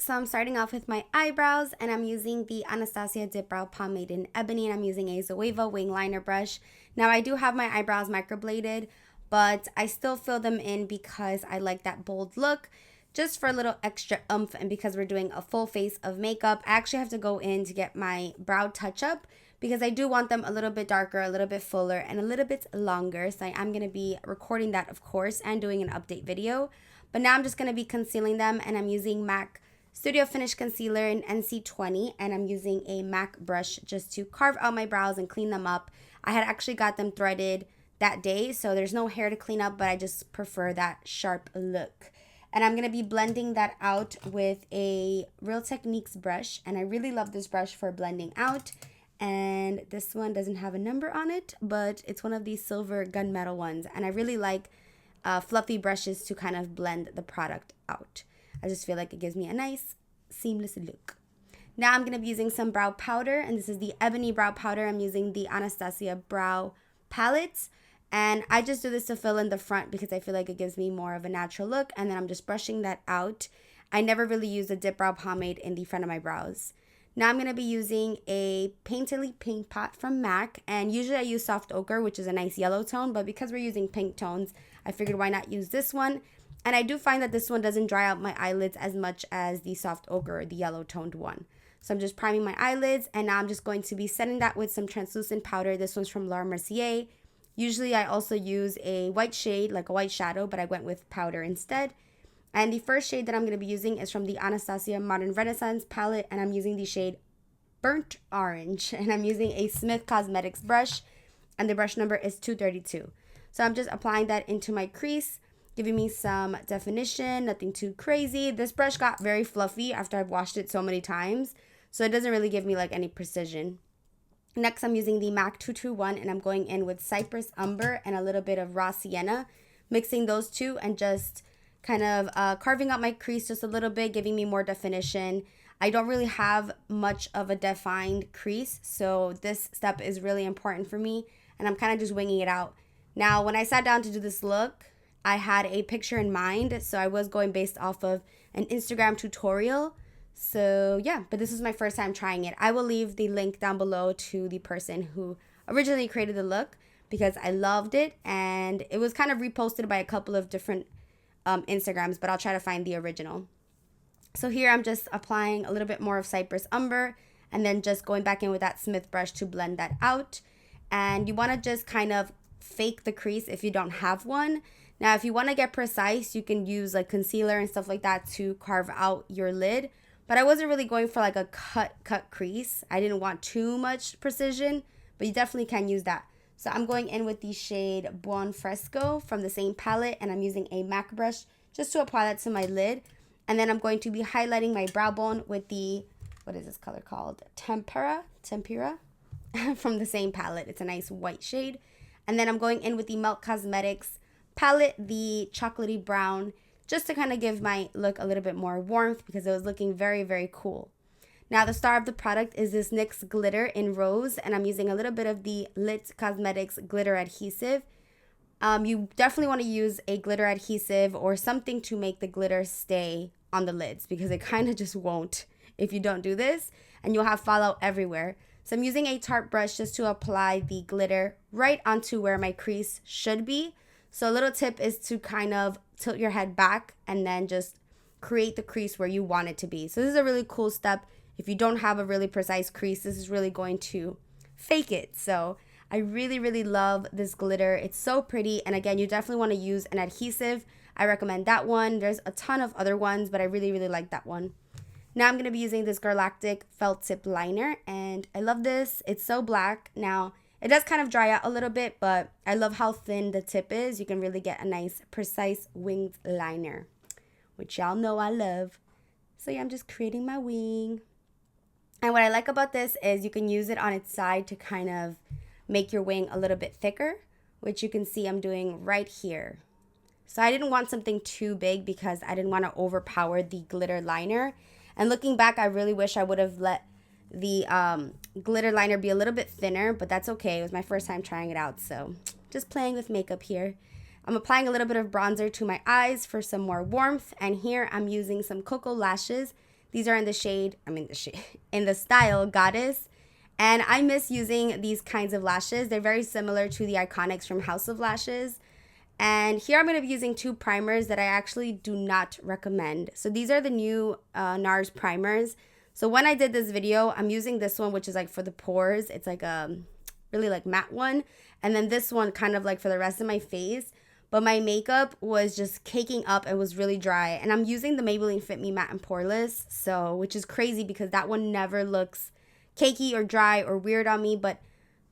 So I'm starting off with my eyebrows, and I'm using the Anastasia Dip Brow Pomade in Ebony, and I'm using a Zoeva wing liner brush. Now I do have my eyebrows microbladed, but I still fill them in because I like that bold look, just for a little extra oomph. And because we're doing a full face of makeup, I actually have to go in to get my brow touch up because I do want them a little bit darker, a little bit fuller, and a little bit longer. So I am going to be recording that, of course, and doing an update video. But now I'm just going to be concealing them, and I'm using MAC Studio Finish Concealer in NC20, and I'm using a MAC brush just to carve out my brows and clean them up. I had actually got them threaded that day, so there's no hair to clean up, but I just prefer that sharp look. And I'm going to be blending that out with a Real Techniques brush, and I really love this brush for blending out. And this one doesn't have a number on it, but it's one of these silver gunmetal ones, and I really like fluffy brushes to kind of blend the product out. I just feel like it gives me a nice seamless look. Now I'm going to be using some brow powder, and this is the Ebony brow powder. I'm using the Anastasia brow palette, and I just do this to fill in the front because I feel like it gives me more of a natural look, and then I'm just brushing that out. I never really use the dip brow pomade in the front of my brows. Now I'm going to be using a Painterly Paint Pot from MAC, and usually I use Soft Ochre, which is a nice yellow tone, but because we're using pink tones, I figured why not use this one. And I do find that this one doesn't dry out my eyelids as much as the Soft Ochre or the yellow toned one. So I'm just priming my eyelids, and now I'm just going to be setting that with some translucent powder. This one's from Laura Mercier. Usually I also use a white shade, like a white shadow, but I went with powder instead. And the first shade that I'm going to be using is from the Anastasia Modern Renaissance palette, and I'm using the shade Burnt Orange. And I'm using a Smith Cosmetics brush, and the brush number is 232. So I'm just applying that into my crease, giving me some definition, nothing too crazy. This brush got very fluffy after I've washed it so many times, so it doesn't really give me like any precision. Next, I'm using the MAC 221, and I'm going in with Cypress Umber and a little bit of Raw Sienna, mixing those two and just kind of carving out my crease just a little bit, giving me more definition. I don't really have much of a defined crease, so this step is really important for me, and I'm kind of just winging it out. Now, when I sat down to do this look, I had a picture in mind, so I was going based off of an Instagram tutorial. So yeah, but this is my first time trying it. I will leave the link down below to the person who originally created the look because I loved it, and it was kind of reposted by a couple of different Instagrams, but I'll try to find the original. So here I'm just applying a little bit more of Cypress Umber, and then just going back in with that Smith brush to blend that out. And you want to just kind of fake the crease if you don't have one. Now, if you want to get precise, you can use like concealer and stuff like that to carve out your lid. But I wasn't really going for like a cut crease. I didn't want too much precision, but you definitely can use that. So I'm going in with the shade Buon Fresco from the same palette, and I'm using a MAC brush just to apply that to my lid. And then I'm going to be highlighting my brow bone with the, what is this color called? Tempera from the same palette. It's a nice white shade. And then I'm going in with the Melt Cosmetics palette, the chocolatey brown, just to kind of give my look a little bit more warmth because it was looking very, very cool. Now, the star of the product is this NYX glitter in Rose, and I'm using a little bit of the Lit Cosmetics glitter adhesive. You definitely want to use a glitter adhesive or something to make the glitter stay on the lids because it kind of just won't if you don't do this, and you'll have fallout everywhere. So I'm using a Tarte brush just to apply the glitter right onto where my crease should be. So a little tip is to kind of tilt your head back and then just create the crease where you want it to be. So this is a really cool step. If you don't have a really precise crease, this is really going to fake it. So I really, really love this glitter. It's so pretty. And again, you definitely want to use an adhesive. I recommend that one. There's a ton of other ones, but I really, really like that one. Now I'm going to be using this Girlactik felt tip liner, and I love this. It's so black. Now, it does kind of dry out a little bit, but I love how thin the tip is. You can really get a nice, precise winged liner, which y'all know I love. So yeah, I'm just creating my wing. And what I like about this is you can use it on its side to kind of make your wing a little bit thicker, which you can see I'm doing right here. So I didn't want something too big because I didn't want to overpower the glitter liner. And looking back, I really wish I would have let the glitter liner be a little bit thinner, but that's okay. It was my first time trying it out, so just playing with makeup here. I'm applying a little bit of bronzer to my eyes for some more warmth, and here I'm using some Koko lashes. These are in the shade, in the style Goddess. And I miss using these kinds of lashes. They're very similar to the Iconics from House of Lashes. And here I'm going to be using two primers that I actually do not recommend. So these are the new NARS primers. So when I did this video, I'm using this one, which is like for the pores. It's like a really like matte one. And then this one kind of like for the rest of my face. But my makeup was just caking up. It was really dry. And I'm using the Maybelline Fit Me Matte and Poreless. So, which is crazy because that one never looks cakey or dry or weird on me. But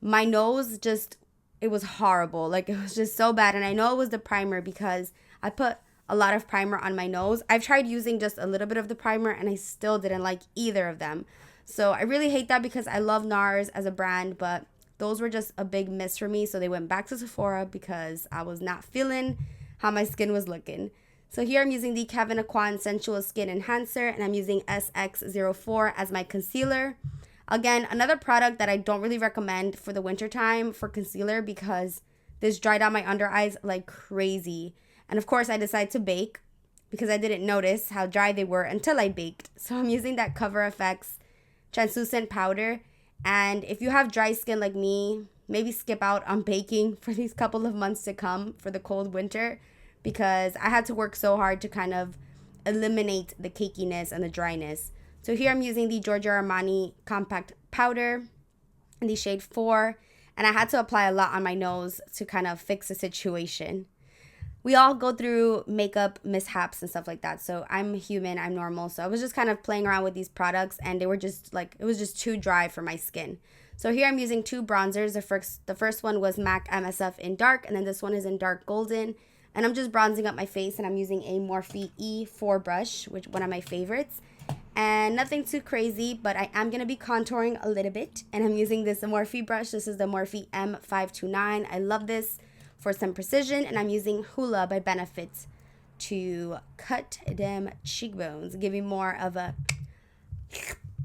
my nose just, it was horrible. Like, it was just so bad. And I know it was the primer because I put a lot of primer on my nose. I've tried using just a little bit of the primer and I still didn't like either of them. So I really hate that because I love NARS as a brand, but those were just a big miss for me. So they went back to Sephora because I was not feeling how my skin was looking. So here I'm using the Kevyn Aucoin Sensual Skin Enhancer and I'm using SX04 as my concealer. Again, another product that I don't really recommend for the winter time for concealer because this dried out my under eyes like crazy. And of course, I decided to bake because I didn't notice how dry they were until I baked. So I'm using that Cover FX translucent powder. And if you have dry skin like me, maybe skip out on baking for these couple of months to come for the cold winter because I had to work so hard to kind of eliminate the cakiness and the dryness. So here I'm using the Giorgio Armani Compact Powder in the shade 4. And I had to apply a lot on my nose to kind of fix the situation. We all go through makeup mishaps and stuff like that. So I'm human, I'm normal. So I was just kind of playing around with these products and they were just like, it was just too dry for my skin. So here I'm using two bronzers. The first one was MAC MSF in dark and then this one is in dark golden. And I'm just bronzing up my face and I'm using a Morphe E4 brush, which one of my favorites. And nothing too crazy, but I am going to be contouring a little bit. And I'm using this Morphe brush. This is the Morphe M529. I love this for some precision. And I'm using Hoola by Benefit to cut them cheekbones, giving more of a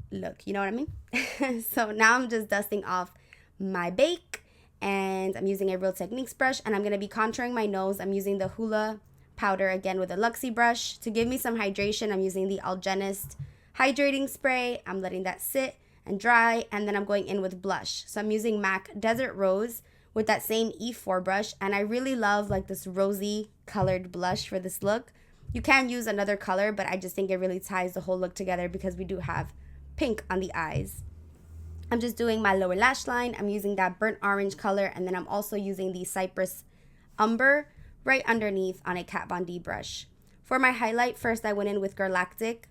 look. You know what I mean? So now I'm just dusting off my bake. And I'm using a Real Techniques brush. And I'm going to be contouring my nose. I'm using the Hoola powder again with a Luxie brush. To give me some hydration, I'm using the Alienist hydrating spray. I'm letting that sit and dry, and then I'm going in with blush. So I'm using MAC Desert Rose with that same E4 brush, and I really love like this rosy colored blush for this look. You can use another color, but I just think it really ties the whole look together because we do have pink on the eyes. I'm just doing my lower lash line. I'm using that burnt orange color, and then I'm also using the Cypress Umber right underneath on a Kat Von D brush. For my highlight, first I went in with Girlactik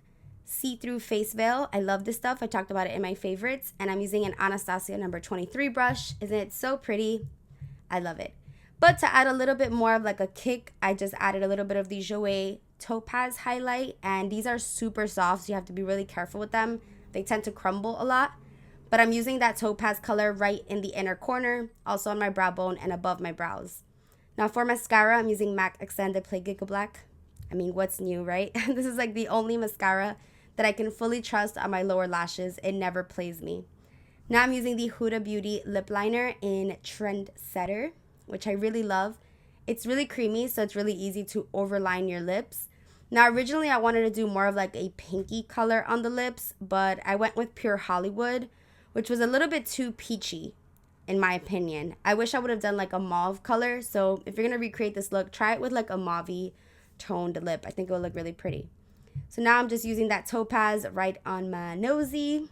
See-Through Face Veil. I love this stuff. I talked about it in my favorites. And I'm using an Anastasia number 23 brush. Isn't it so pretty? I love it. But to add a little bit more of like a kick, I just added a little bit of the Zoeva Topaz highlight. And these are super soft, so you have to be really careful with them. They tend to crumble a lot. But I'm using that topaz color right in the inner corner, also on my brow bone and above my brows. Now for mascara, I'm using MAC Extended Play Giga Black. I mean, what's new, right? This is like the only mascara that I can fully trust on my lower lashes. It never plays me. Now I'm using the Huda Beauty lip liner in Trendsetter, which I really love. It's really creamy, so it's really easy to overline your lips. Now originally I wanted to do more of like a pinky color on the lips, but I went with Pure Hollywood, which was a little bit too peachy in my opinion. I wish I would have done like a mauve color. So if you're going to recreate this look, try it with like a mauve toned lip. I think it will look really pretty. So now I'm just using that topaz right on my nosy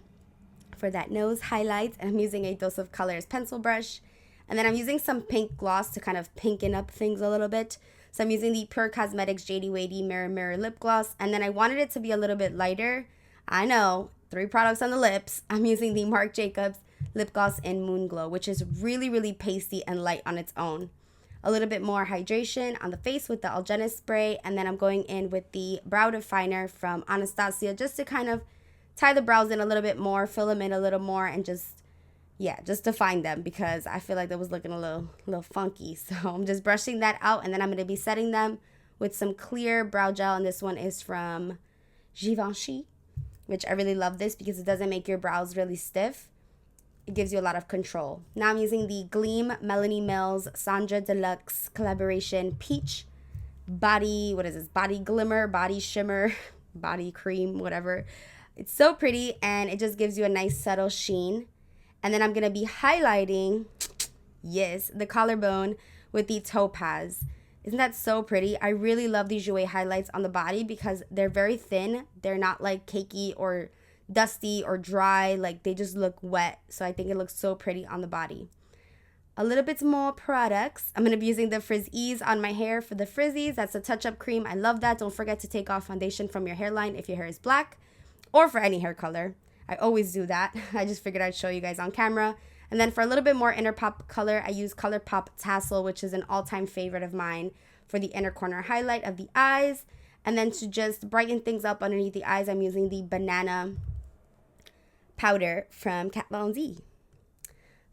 for that nose highlight. And I'm using a Dose of Colors pencil brush. And then I'm using some pink gloss to kind of pinken up things a little bit. So I'm using the Pure Cosmetics JD Wadey Mirror Mirror Lip Gloss. And then I wanted it to be a little bit lighter. I know, 3 products on the lips. I'm using the Marc Jacobs Lip Gloss in Moon Glow, which is really, really pasty and light on its own. A little bit more hydration on the face with the Alienist spray. And then I'm going in with the Brow Definer from Anastasia just to kind of tie the brows in a little bit more, fill them in a little more, and just define them because I feel like that was looking a little funky. So I'm just brushing that out, and then I'm going to be setting them with some clear brow gel. And this one is from Givenchy, which I really love this because it doesn't make your brows really stiff. It gives you a lot of control. Now I'm using the Gleam Melanie Mills Sandra Deluxe Collaboration Peach Body, Body Glimmer, Body Shimmer, Body Cream, whatever. It's so pretty, and it just gives you a nice subtle sheen. And then I'm going to be highlighting, yes, the collarbone with the Topaz. Isn't that so pretty? I really love these Jouer highlights on the body because they're very thin. They're not like cakey or dusty or dry. Like, they just look wet. So I think it looks so pretty on the body. A little bit more products. I'm going to be using the Frizz Ease on my hair for the frizzies. That's a touch-up cream. I love that. Don't forget to take off foundation from your hairline if your hair is black or for any hair color. I always do that. I just figured I'd show you guys on camera. And then for a little bit more inner pop color, I use ColourPop Tassel, which is an all-time favorite of mine for the inner corner highlight of the eyes. And then to just brighten things up underneath the eyes, I'm using the Banana powder from Kat Von D.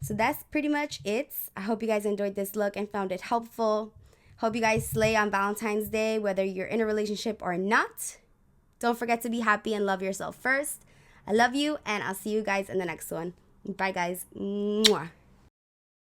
So that's pretty much it. I hope you guys enjoyed this look and found it helpful. Hope you guys slay on Valentine's Day, whether you're in a relationship or not. Don't forget to be happy and love yourself first. I love you, and I'll see you guys in the next one. Bye, guys. Mwah.